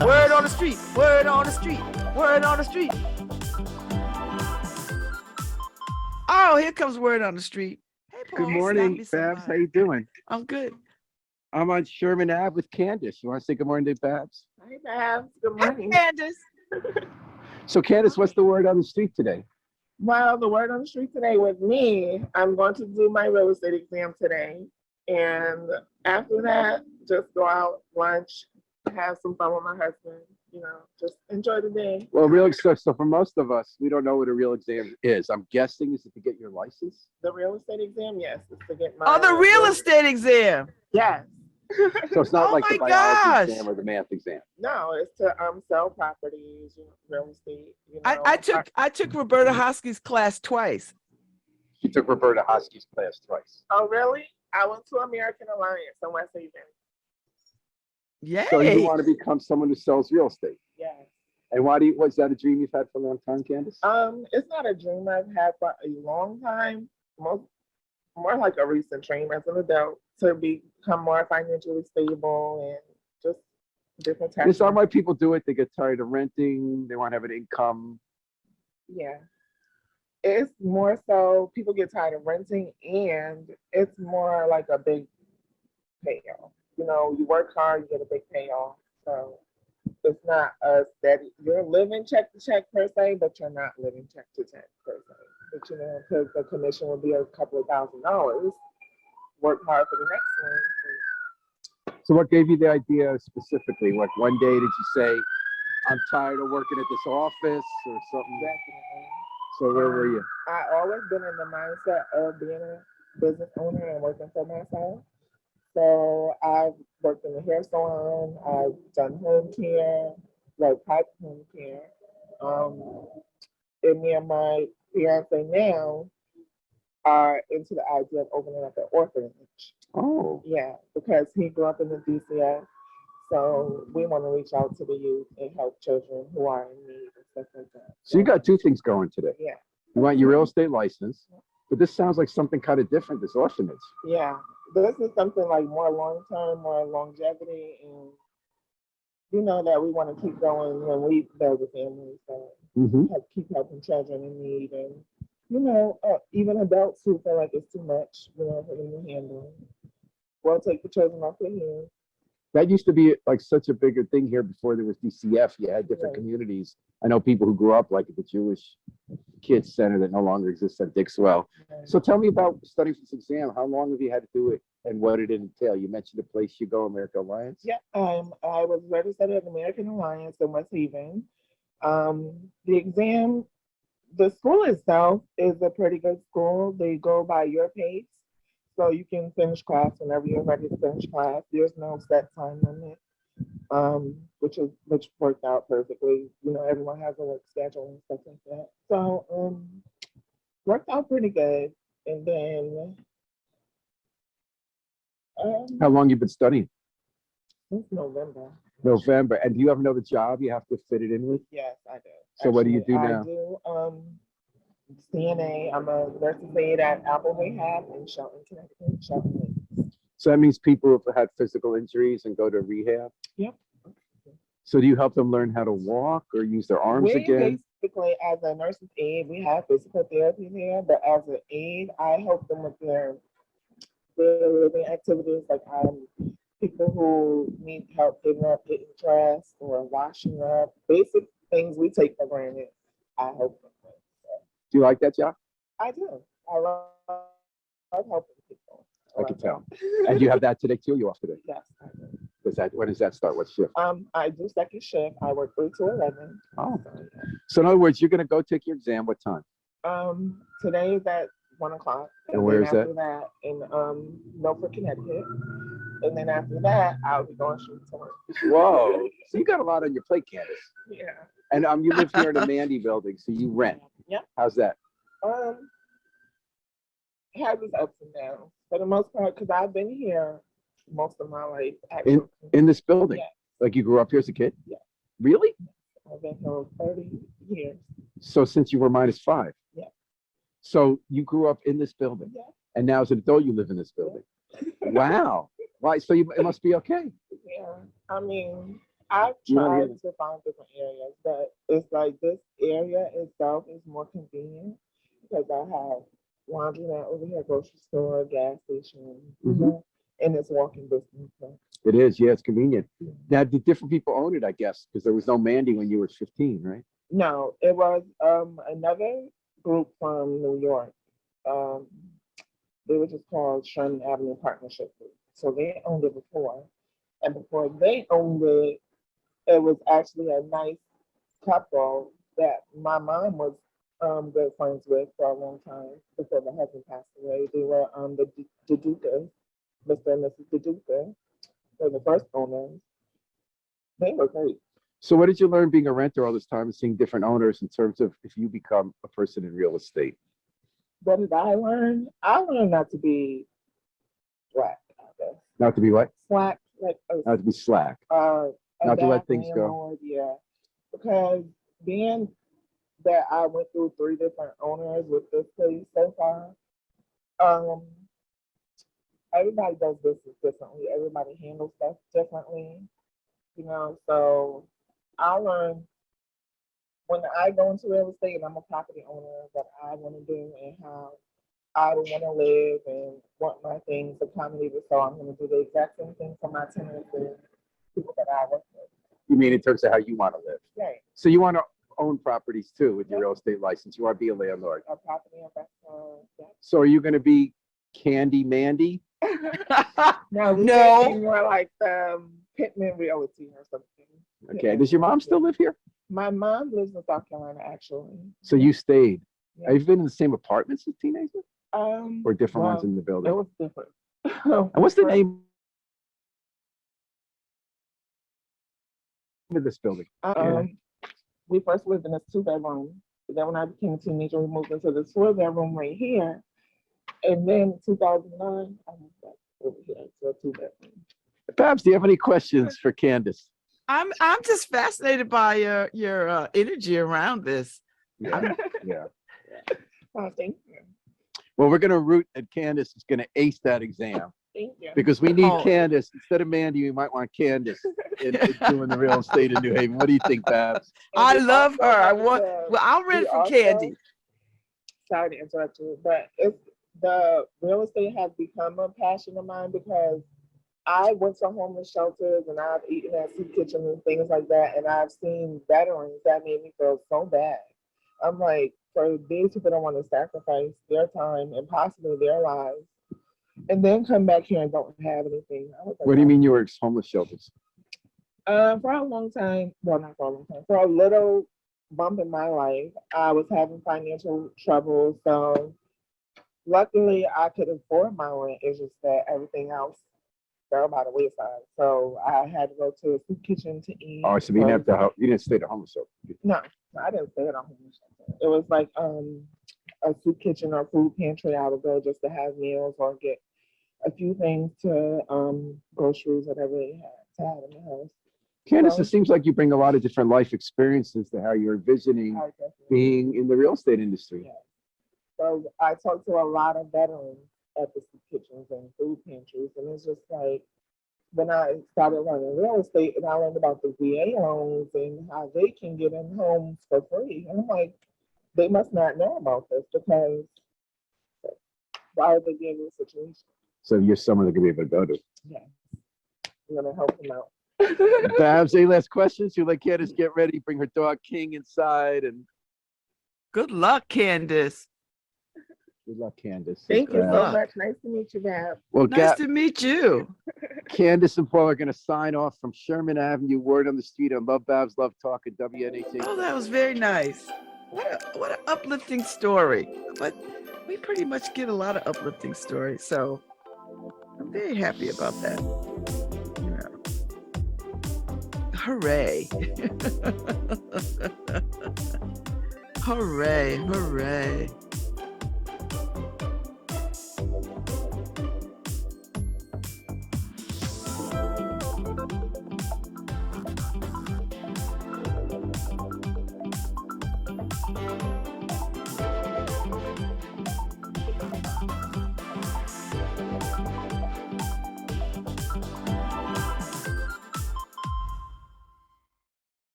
Word on the street. Word on the street. Word on the street. Oh, here comes word on the street. Hey, Good Paul, stop morning, me Babs. How somebody. you doing? I'm good. I'm on Sherman Ave with Candace. You want to say good morning to Babs? Hi, Babs. Good Hey, morning. Candace. So, Candace, what's the word on the street today? Well, the word on the street today with me, I'm going to do my real estate exam today. And after that, just go out, lunch, have some fun with my husband, just enjoy the day. Well, real so for most of us, we don't know what a real exam is. I'm guessing is it to get your license? The real estate exam, yes, is to get my. Oh, the real estate exam. Yes. So it's not Oh like the my biology gosh. exam or the math exam. No, it's to sell properties, real estate. I took Roberta Hosky's class twice. She took Roberta Hosky's class twice. Oh, really? I went to American Alliance in West Haven. Yay. So you want to become someone who sells real estate? Yes. And was that a dream you've had for a long time, Candace? It's not a dream I've had for a long time. More like a recent dream as an adult to become more financially stable and just different types. It's not why people do it. They get tired of renting. They want to have an income. Yeah. It's more so people get tired of renting, and it's more like a big payoff. You work hard, you get a big payoff. So it's not a steady, you're living check to check per se, but you're not living check to check per se. But because the commission will be a couple of $1,000, work hard for the next one. So what gave you the idea specifically? Like one day did you say, I'm tired of working at this office or something? Definitely. So where were you? I always been in the mindset of being a business owner and working for myself. So I've worked in the hair salon, I've done home care, like private home care. And me and my fiance now are into the idea of opening up an orphanage. Oh. Yeah, because he grew up in the DCF. So we want to reach out to the youth and help children who are in need and stuff like that. So you got two things going today. Yeah. You want your real estate license, but this sounds like something kind of different, this orphanage. Yeah. This is something like more long-term, more longevity, and that we want to keep going when we build a family. So keep helping children in need, and even adults who feel like it's too much, for them to handle. We'll take the children off their hands. That used to be like such a bigger thing here before there was DCF. You had different communities. I know people who grew up like at the Jewish Kids Center that no longer exists at Dixwell. Right. So tell me about studying for this exam. How long have you had to do it, and what did it entail? You mentioned the place you go, American Alliance. Yeah, I was registered at American Alliance in West Haven. The exam, the school itself is a pretty good school. They go by your pace. So you can finish class whenever you're ready to finish class. There's no set time limit, which worked out perfectly. Everyone has a work schedule and stuff like that. So worked out pretty good. And then How long you been studying? since November. November. And do you have another job you have to fit it in with? Yes, I do. So what do you do Actually, now? I do CNA. I'm a nurse's aide at Apple Rehab in Shelton, Connecticut. Shelton Lakes. So that means people have had physical injuries and go to rehab? Yep. So do you help them learn how to walk or use their arms again? Basically, as a nurse's aide, we have physical therapy there, but as an aide, I help them with their living activities, like people who need help getting up, getting dressed, or washing up, basic things we take for granted. I help them with. Do you like that job? I do. I love helping people. I can tell. And you have that today too? You off today? Yes, I do. When does that start? What shift? I do second shift. I work 3 to 11. Oh. So in other words, you're going to go take your exam. What time? Today is at 1 o'clock. And where is that? After that, in Milford, Connecticut. And then after that, I'll be going straight to work. Whoa. So you got a lot on your plate, Candace. Yeah. And you live here in the Mandy building, so you rent. Yeah. How's that? It has its ups and downs. For the most part, because I've been here most of my life. Actually. In this building? Yeah. Like you grew up here as a kid? Yeah. Really? I've been here 30 years. So since you were -5? Yeah. So you grew up in this building? Yeah. And now as an adult, you live in this building? Yeah. Wow. Why? So it must be okay. Yeah. I mean, I've You wanna hear tried to find different areas, but it's like this area itself is more convenient because I have laundromat over here, grocery store, gas station, Mhm. and it's walking distance. So, It is, yeah, it's convenient. yeah. Now, did different people own it, I guess, because there was no Mandy when you were 15, right? No, it was another group from New York. Um, they were just called Sherman Avenue Partnership Group. So they owned it before, and before they owned it, it was actually a nice couple that my mom was good friends with for a long time before the husband passed away. They were the Dukas, Mr. and Mrs. Duka. They're the first owners. They were great. So what did you learn being a renter all this time and seeing different owners in terms of if you become a person in real estate? What did I learn? I learned not to be slack, I guess. Not to be what? Slack, like Not to be slack. a Not to let bad things go. landlord, yeah. Because being that I went through 3 different owners with this place so far, um, everybody does business differently. Everybody handles stuff differently, So I learned when I go into real estate and I'm a property owner, what I want to do and how I want to live and want my things accommodated. So I'm going to do the exact same thing for my tenants and people that I work with. You mean in terms of how you want to live? Right. So you want to own properties too with your Yeah. real estate license. You want to be a landlord. A property investor. Yeah. So are you going to be Candy Mandy? No, we No. no. More like Pittman Realty or something. Okay. Does your mom still live here? My mom lives in South Carolina, actually. So you stayed. Yeah. Have you been in the same apartments as teenagers or different well, ones in the It building? was different. And what's the name of this building? We first lived in a 2-bedroom. But then when I became a teenager, we moved into this 4-bedroom right here. And then in 2009, I moved back over here to a 2-bedroom. Babs, do you have any questions for Candace? I'm just fascinated by your energy around this. Yeah. Yeah. Oh, thank you. Well, we're going to root at Candace is going to ace that exam Thank you. because we need Oh. Candace. Instead of Mandy, we might want Candace in doing the real estate in New Haven. What do you think, Babs? And I we love also her. I wanted want. to- Well, I'm ready we for also- Candy. Sorry to interrupt you, but it's the real estate has become a passion of mine because I went to homeless shelters and I've eaten at soup kitchens and things like that, and I've seen veterans that made me feel so bad. I'm like, for these people that want to sacrifice their time and possibly their lives, and then come back here and don't have anything. I was like, What do you mean you were homeless shelters? For a long time, well, not for a long time, for a little bump in my life, I was having financial trouble. So luckily, I could afford my rent. It's just that everything else fell by the wayside. So I had to go to a soup kitchen to eat. Oh, so you didn't have to. You didn't stay at a homeless shelter. No, I didn't stay at a homeless shelter. It was like a soup kitchen or food pantry. I would go just to have meals or get a few things to groceries, whatever they had to have in the house. Candace, So- it seems like you bring a lot of different life experiences to how you're envisioning I definitely- being in the real estate industry. Yeah. So I talked to a lot of veterans at the soup kitchens and food pantries, and it's just like when I started learning real estate and I learned about the VA loans and how they can get in homes for free. And I'm like, they must not know about this because why are they getting in this situation? So you're someone that could be able to go to. Yeah. I'm gonna help them out. Babs, any last questions? You let Candace get ready, bring her dog King inside, and Good luck, Candace. good luck, Candace. Thank you Babs. so luck. much. Nice to meet you, Bab. Well, Nice to meet you. Candace and Paul are going to sign off from Sherman Avenue, Word on the Street on Love Babs, Love Talk at WNHA. Oh, that was very nice. What an uplifting story. But we pretty much get a lot of uplifting stories, so I'm very happy about that. You know. Hooray. Hooray, hooray.